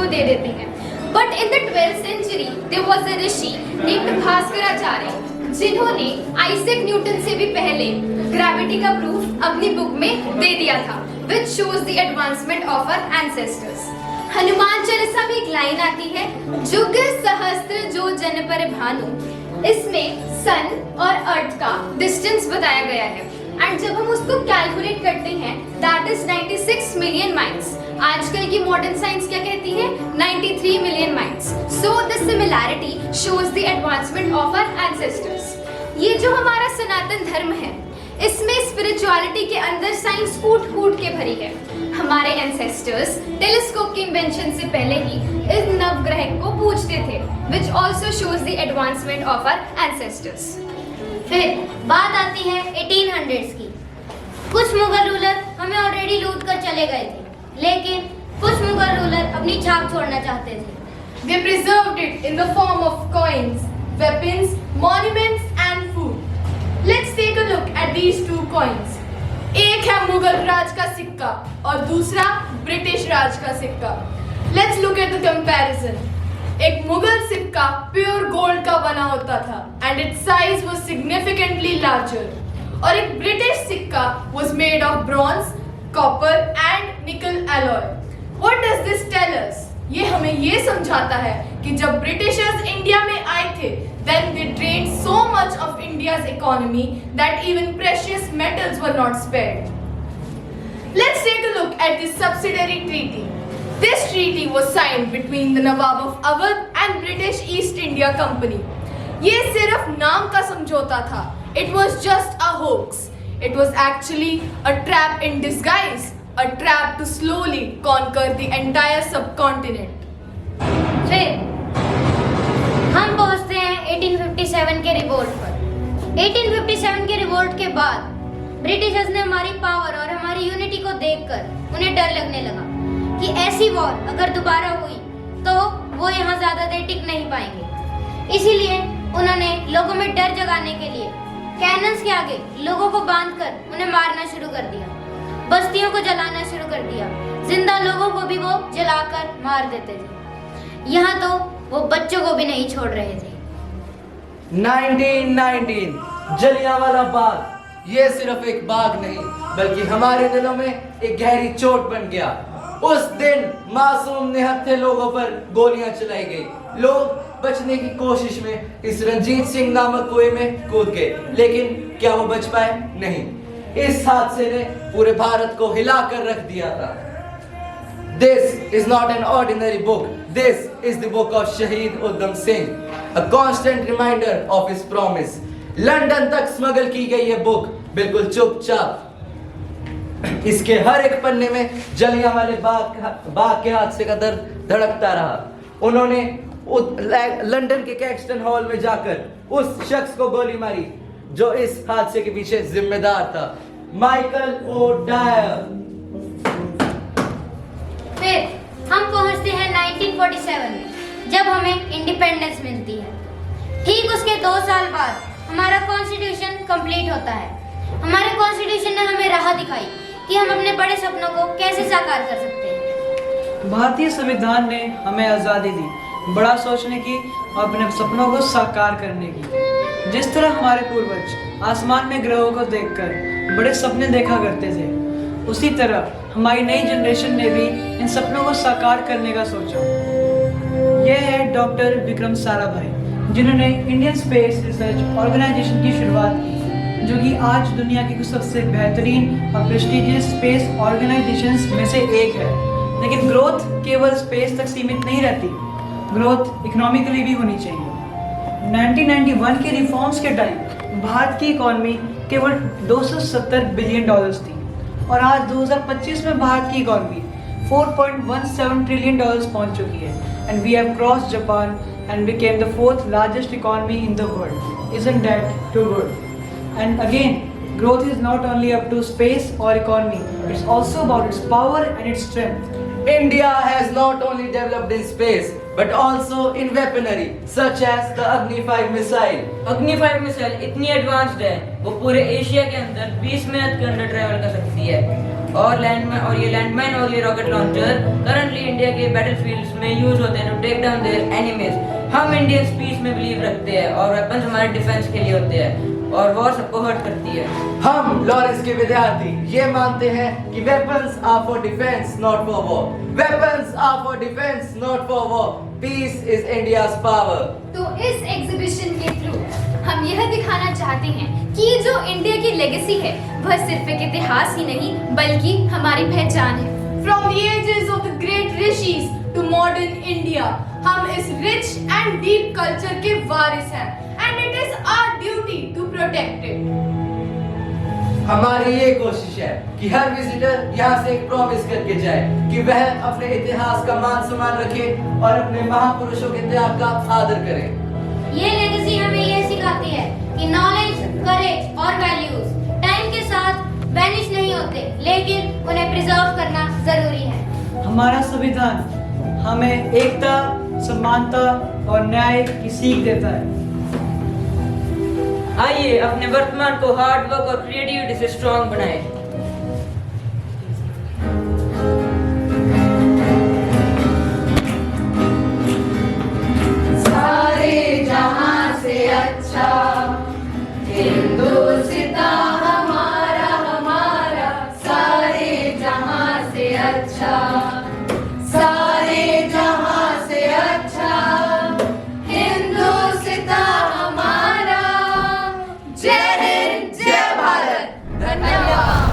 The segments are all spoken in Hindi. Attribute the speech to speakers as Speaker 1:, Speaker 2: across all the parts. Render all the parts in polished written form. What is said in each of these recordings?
Speaker 1: को दे देते हैं। But in the 12th century there was a Rishi named Bhaskaracharya जिन्होंने आइजैक न्यूटन से भी पहले ग्रेविटी का प्रूफ अपनी बुक में दे दिया था, which shows the advancement of our ancestors. Hanuman Chalisa में एक लाइन आती है, जुग सहस्त्र जो जन पर भानु। इसमें सन और अर्थ का डिस्टेंस बताया गया है एंड जब हम उसको कैलकुलेट करते हैं दैट इज 96 मिलियन माइल्स। आजकल की मॉडर्न साइंस क्या कहती है? 93 million miles. So the similarity shows the advancement of our ancestors. ये जो हमारा सनातन धर्म है इसमें स्पिरिचुअलिटी के अंदर साइंस कूट कूट के भरी है। हमारे एंसेस्टर्स टेलीस्कोप की इन्वेंशन से पहले ही इस नवग्रह को पूजते थे, which also shows the advancement of our ancestors.
Speaker 2: फिर बात आती है 1800s की। कुछ मुगल रूलर हमें ऑलरेडी लूट कर चले गए थे, लेकिन कुछ मुगल रूलर अपनी छाप छोड़ना चाहते थे।
Speaker 1: They preserved it in the form of coins, weapons, monuments and food. Let's take a look at these two coins. एक है मुगल राज का सिक्का और दूसरा ब्रिटिश राज का सिक्का। Let's look at the comparison. एक मुगल सिक्का प्योर गोल्ड का बना होता था and its size was significantly larger. और एक ब्रिटिश सिक्का was made of bronze, copper and nickel alloy. What does this tell us? ये हमें ये समझाता है कि जब ब्रिटिशर्स इंडिया में आए थे then they drained so much of India's economy that even precious metals were not spared. Let's take a look at this subsidiary treaty. This treaty was signed between the Nawab of Awadh and British East India Company. ये सिर्फ नाम का समझौता था. It was just a hoax. It was actually a trap in disguise, a trap to slowly conquer the entire subcontinent.
Speaker 2: फिर हम पहुंचते हैं 1857 के रिवोल्ट पर। 1857 के रिवोल्ट के बाद ब्रिटिशर्स ने हमारी पावर और हमारी यूनिटी को देखकर उन्हें डर लगने लगा कि ऐसी वॉर अगर दोबारा हुई तो वो यहाँ ज्यादा देर टिक नहीं पाएंगे। इसीलिए उन्होंने लोगों में डर जगाने के लिए कैनन्स के आगे लोगों को बांधकर उन्हें मारना शुरू कर दिया, बस्तियों को जलाना शुरू कर दिया, जिंदा लोगों को भी वो जलाकर मार देते थे। यहाँ तो वो बच्चों को भी नहीं छोड़ रहे थे।
Speaker 3: 1919 जलियांवाला बाग ये सिर्फ एक बाग नहीं बल्कि हमारे दिलों में एक गहरी चोट बन गया। उस दिन मासूम निहत्थे लोगों पर गोलियां चलाई गई। लोग बचने की कोशिश में इस रंजीत सिंह नामक कुएं में कूद गए, लेकिन क्या वो बच पाए? नहीं। इस हादसे ने पूरे भारत को हिलाकर रख दिया था। This is not an ordinary book. This is the book of Shaheed Udham Singh, a constant reminder of his promise. London तक स्मगल की गई ये बुक बिल्कुल चुपचाप। इसके हर एक पन्ने में जलियांवाले बाग के हादसे का दर्द धड़कता रहा। उन्होंने लंदन के कैक्सटन हॉल में जाकर उस शख्स को गोली मारी जो इस हादसे के पीछे जिम्मेदार था, माइकल ओ डायर।
Speaker 2: फिर हम पहुंचते हैं 1947 में, जब हमें इंडिपेंडेंस मिलती है। ठीक उसके 2 साल बाद हमारा कॉन्स्टिट्यूशन कंप्लीट होता है। हमारे कॉन्स्टिट्यूशन ने हमें राह दिखाई कि हम अपने बड़े सपनों को कैसे साकार कर सकते हैं।
Speaker 4: भारतीय संविधान ने हमें आज़ादी दी, बड़ा सोचने की और अपने सपनों को साकार करने की। जिस तरह हमारे पूर्वज आसमान में ग्रहों को देखकर बड़े सपने देखा करते थे, उसी तरह हमारी नई जनरेशन ने भी इन सपनों को साकार करने का सोचा। यह है डॉक्टर विक्रम साराभाई, जिन्होंने इंडियन स्पेस रिसर्च ऑर्गेनाइजेशन की शुरुआत की, जो कि आज दुनिया की कुछ सबसे बेहतरीन और प्रेस्टिजियस स्पेस ऑर्गेनाइजेशंस में से एक है। लेकिन ग्रोथ केवल स्पेस तक सीमित नहीं रहती, ग्रोथ इकोनॉमिकली भी होनी चाहिए। 1991 के रिफॉर्म्स के टाइम भारत की इकॉनमी केवल $270 बिलियन थी और आज 2025 में भारत की इकॉनमी $4.17 ट्रिलियन पहुंच चुकी है। And we have crossed Japan and became the 4th largest economy in the world. Isn't that too good? And again, growth is not only up to space or economy, it's also about its power and its strength.
Speaker 3: India has not only developed in space but also in weaponry such as the Agni 5 missile.
Speaker 5: Agni 5 missile इतनी एडवांस्ड है वो पूरे एशिया के अंदर 20 मिनट के अंदर ट्रैवल कर सकती है। और ये लैंडमाइन और ये रॉकेट लॉन्चर करंटली इंडिया के बैटलफील्ड्स में यूज होते हैं to take down their enemies. हम इंडियंस पीस में बिलीव रखते हैं और वेपन्स हमारे डिफेंस के लिए होते हैं और वॉर सबको हर्ट करती है।
Speaker 3: हम लॉरेंस के विद्यार्थी ये मानते हैं कि weapons are for defence not for war. Weapons are for defence not for war. Peace is India's power.
Speaker 6: तो इस एग्जीबिशन के थ्रू हम यह दिखाना चाहते हैं कि जो इंडिया की लेगेसी है वह सिर्फ एक इतिहास ही नहीं बल्कि हमारी पहचान है।
Speaker 1: From the ages of the great rishis to modern India, हम इस rich and deep culture के वारिस हैं and it is our duty to protect it.
Speaker 3: हमारी ये कोशिश है कि हर विजिटर यहाँ से एक प्रॉमिस करके जाए कि वह अपने इतिहास का मान सम्मान रखे और अपने महापुरुषों के त्याग का आदर करे।
Speaker 2: ये लेगेसी हमें ये सिखाती है कि नॉलेज, करेज और वैल्यूज टाइम के साथ वैनिश नहीं होते, लेकिन उन्हें प्रिजर्व करना जरूरी है।
Speaker 4: हमारा संविधान हमें एकता, समानता और न्याय की सीख देता है।
Speaker 5: आइए अपने वर्तमान को हार्ड वर्क और क्रिएटिविटी से स्ट्रॉन्ग बनाएं।
Speaker 1: सारे जहां से अच्छा हिंदुस्तां हमारा हमारा, सारे जहां से अच्छा, सारे जहां से अच्छा हिंदुस्तां हमारा। जय हिंद, जय भारत, धन्यवाद।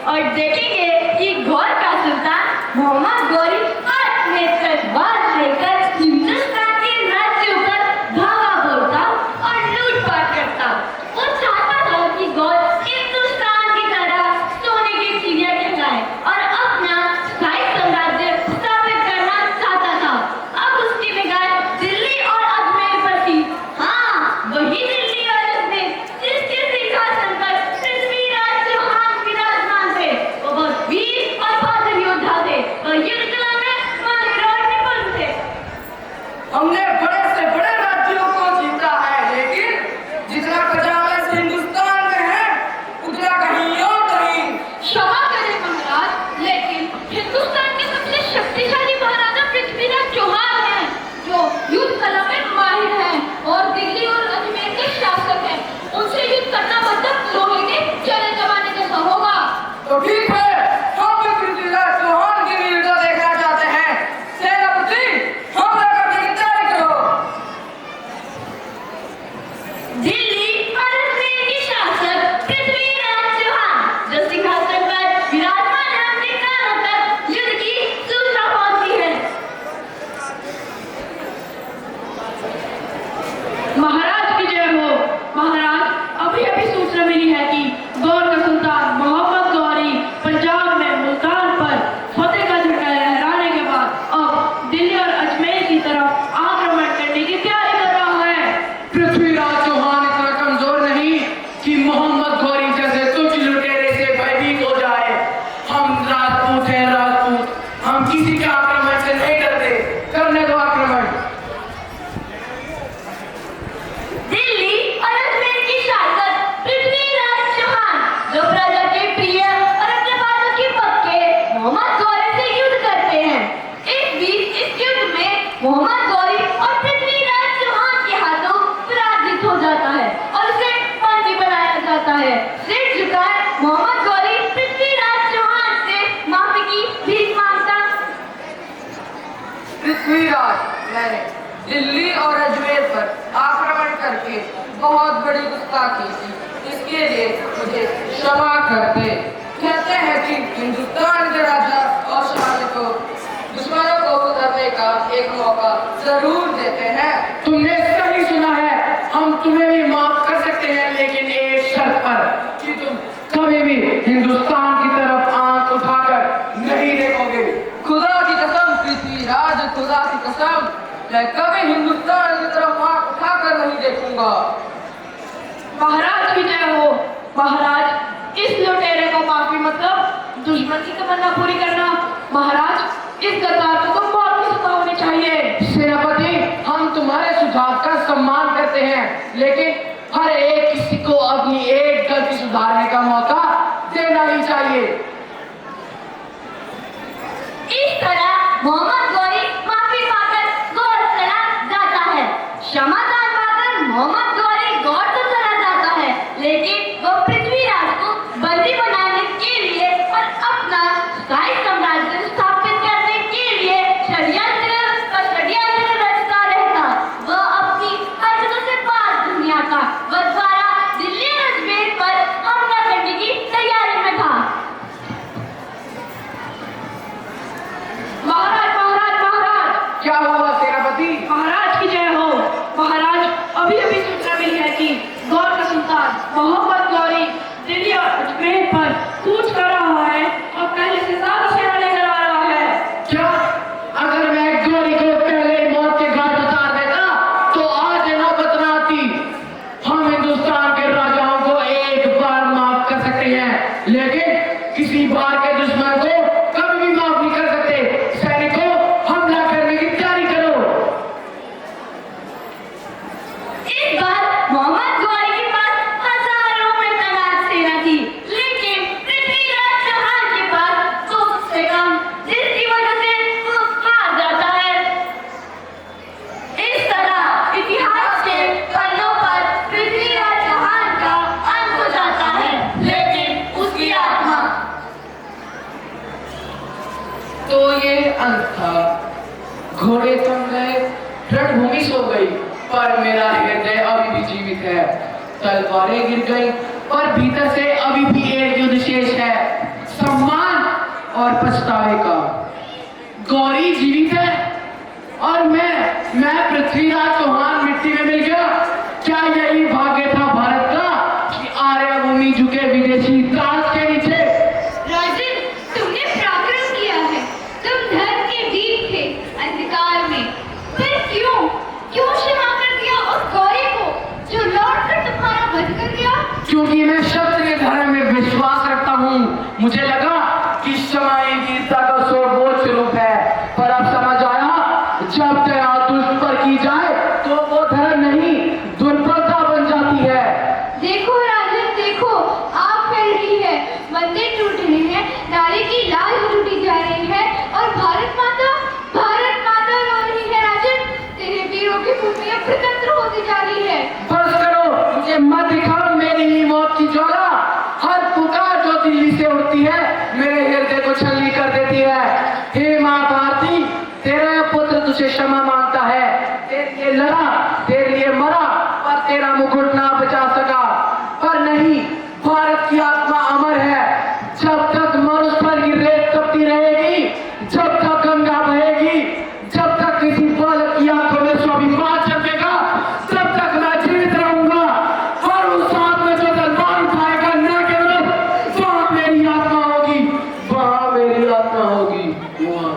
Speaker 2: और देखेंगे कि गौर का सुल्तान मोहम्मद गौरी अपने तलवार लेकर हिंदुस्तान के राज्यों पर धावा बोलता और लूटपाट करता। वो चाहता था कि गौर हिंदुस्तान की तरह सोने की चिड़िया कहलाए और अपना स्थायी साम्राज्य स्थापित करना चाहता था। अब उसकी निगाह दिल्ली और अजमेर पर थी। हाँ, वही दिल्ली और अजमेर जिसके सिंहासन पर पृथ्वीराज चौहान विराजमान थे। वो बहुत वीर और बहादुर योद्धा थे और युद्ध कला में माहिर और निपुण थे।
Speaker 7: हमने बड़े से बड़े राज्यों को जीता है, लेकिन जितना खजाना इस हिंदुस्तान में है उतना कहीं और नहीं।
Speaker 2: क्षमा करें महाराज, लेकिन हिंदुस्तान के सबसे शक्तिशाली महाराजा पृथ्वीराज चौहान हैं, जो युद्ध कला में माहिर हैं और दिल्ली और अजमेर के शासक हैं। उनसे युद्ध करना मतलब लोहे के चले जमाने जैसा होगा।
Speaker 7: तो ठीक है, हम भी पृथ्वीराज चौहान की वीरता देखना चाहते हैं। सेनापति, हमला करने की तैयारी करो।
Speaker 2: दिल्ली और अजमेर के शासक पृथ्वीराज चौहान जो सिंहासन पर विराजमान हैं, उनके कानों तक युद्ध की सूचना पहुंची है।
Speaker 8: महाराज की जय हो। महाराज, अभी अभी सूचना मिली है कि गौर का सुल्तान मोहम्मद गौरी पंजाब में मुल्तान पर फतेह का झंडा लहराने के बाद अब दिल्ली और अजमेर की तरफ आक्रमण करने की तैयारी कर रहा है।
Speaker 7: पृथ्वीराज चौहान इतना कमजोर नहीं कि मोहम्मद गौरी जैसे तुझ लुटेरे से भयभीत हो जाए। हम राजपूत हैं, राजपूत। हम किसी के आक्रमण से नहीं डरते। करने दो आक्रमण।
Speaker 2: दिल्ली और अजमेर के शासक पृथ्वीराज चौहान जो प्रजा के प्रिय और अपने बातों के पक्के मोहम्मद गौरी से युद्ध करते हैं। इस बीच इस युद्ध में मोहम्मद गौरी और पृथ्वीराज चौहान के हाथों पराजित हो जाता है और उसे बंदी बनाया जाता है। सिर झुकाए मोहम्मद गौरी पृथ्वीराज चौहान से माफी की भीख मांगता।
Speaker 7: पृथ्वीराज, मैंने दिल्ली और अजमेर पर आक्रमण करके बहुत बड़ी गुस्ताखी की। इसके लिए मुझे क्षमा कर दे। कहते हैं कि हिंदुस्तान के राजा और शासक को दुश्मनों को उतरने का एक मौका जरूर देते हैं। तुमने सही सुना है। हम तुम्हें भी माफ कर सकते हैं, लेकिन एक शर्त पर कि तुम कभी भी हिंदुस्तान की तरफ आंख उठाकर नहीं देखोगे। खुदा की कसम पृथ्वीराज, खुदा की कसम, मैं कभी हिंदुस्तान की तरफ आंख उठाकर नहीं देखूंगा।
Speaker 8: महाराज की जय हो। महाराज, इस लुटेरे को माफी मतलब दुश्मन की तमन्ना पूरी करना। महाराज, इस गद्दार को तो मौत की सजा होनी चाहिए।
Speaker 7: सेनापति, हम तुम्हारे सुझाव का सम्मान करते हैं, लेकिन हर एक किसी को अपनी एक गलती सुधारने का मौका देना ही चाहिए।
Speaker 2: इस तरह मोहम्मद गौरी माफी पाकर गौर चला जाता है। क्षमादान पाकर मोहम्मद गौरी गौर तो चला जाता है, लेकिन वो पृथ्वीराज को बंदी बनाने के लिए और अपना स्थायी साम्राज्य स्थापित करने के लिए षड्यंत्र रचता रहता। वह अपनी हरकतों से पार दुनिया का बंटवारा दिल्ली और अजमेर पर हमला करने की तैयारी में था।
Speaker 8: महाराज, महाराज, महाराज।
Speaker 7: क्या हुआ सेनापति?
Speaker 8: महाराज की जय हो। महाराज, अभी अभी सूचना मिली है कि गौर का सुल्तान मोहम्मद गौरी दिल्ली और अजमेर पर कूच कर रहा है और पहले से ज्यादा सेना लेकर आ रहा है।
Speaker 7: क्या अगर मैं गौरी को पहले मौत के घाट उतार देता तो आज नौबत न आती। हम हिंदुस्तान के राजाओं को एक बार माफ कर सकते हैं, लेकिन किसी बार के दुश्मन को कभी भी माफ नहीं कर सकते। सैनिकों, हमला करने की तैयारी करो।
Speaker 2: इस बार मोहम्मद गौरी के पास हजारों में तैनात सेना थी, लेकिन पृथ्वीराज चौहान के पास 200 से कम, जिसकी वजह से वो हार जाता है। इस तरह इतिहास के पन्नों पर पृथ्वीराज चौहान का अंत हो जाता है, लेकिन उसकी आत्मा।
Speaker 7: तो ये अंत था। घोड़े थम गए, रणभूमि सो गई, पर मेरा हृदय अभी भी जीवित है। तलवारें गिर गई, पर भीतर से अभी भी एक युद्ध शेष है। और पछतावे का। गौरी जीवित है और मैं पृथ्वीराज चौहान मिट्टी में मिल गया। क्या यही भाग्य था भारत का कि आर्य भूमि झुके विदेशी ताज के नीचे?
Speaker 6: राजन, तुमने पराक्रम किया है। तुम धर्म के दीप थे अंधकार में, फिर क्यों क्षमा कर दिया उस गौरी को जो लौट कर तुम्हारा वध कर गया?
Speaker 7: क्योंकि मैं क्षत्रिय धर्म में विश्वास रखता हूँ। मुझे लगा कि क्षमा ही वीरता का सर्वोच्च रूप है, पर अब समझ आया जब दया दुष्ट पर की जाए तो वो धर्म नहीं दुर्बलता बन जाती है।
Speaker 6: देखो राजन, देखो आग फैल रही है, मंदिर टूट रहे हैं, नारी की लाज लूटी जा रही है और भारत माता रो रही है। राजन, तेरे वीरों की भूमि अब प्रतंत्र होती जा रही है।
Speaker 7: बस करो, मुझे मत दिखाओ मेरी ही मौत की ज्वाला। हर पुकार जो दिल्ली से उठती है मेरे हृदय को छलनी कर देती है। हे माँ भारती, तेरा पुत्र तुझे क्षमा मांगता है। तेरे लिए लड़ा, तेरे लिए मरा, पर तेरा मुकुट ना बचा सका। पर नहीं, भारत की आत्मा अमर है। जब तक मरुस्थल की रेत तपती रहेगी, जब तक गंगा बहेगी, जब तक किसी बालक की आंखों में स्वाभिमान चमकेगा, तब तक मैं जीवित रहूंगा। और उस हाथ में जो तलवार उठाएगा न केवल वहां मेरी आत्मा होगी, वहां मेरी आत्मा होगी, वहां।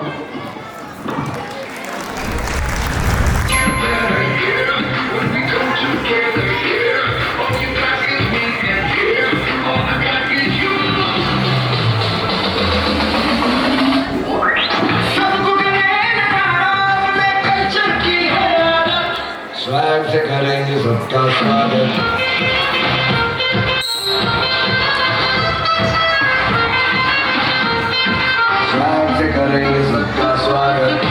Speaker 9: स्वैग से करेंगे सबका स्वागत। स्वैग से करेंगे सबका स्वागत।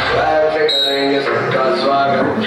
Speaker 9: स्वैग से करेंगे सबका स्वागत।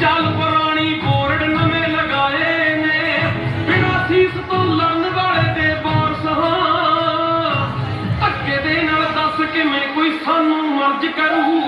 Speaker 10: ਚੱਲ ਪੁਰਾਣੀ ਬੋਰਡ ਨਵੇਂ ਲਗਾਏ ਨੇ ਬਿਨਾਂ ਸੀਸ ਤੋਂ ਲੜਨ ਵਾਲੇ ਦੇ ਵਾਰਸ ਹਾਂ ਧੱਕੇ ਦੇ ਨਾਲ ਦੱਸ ਕਿਵੇਂ ਕੋਈ ਸਾਨੂੰ ਮਰਜ ਕਰੂ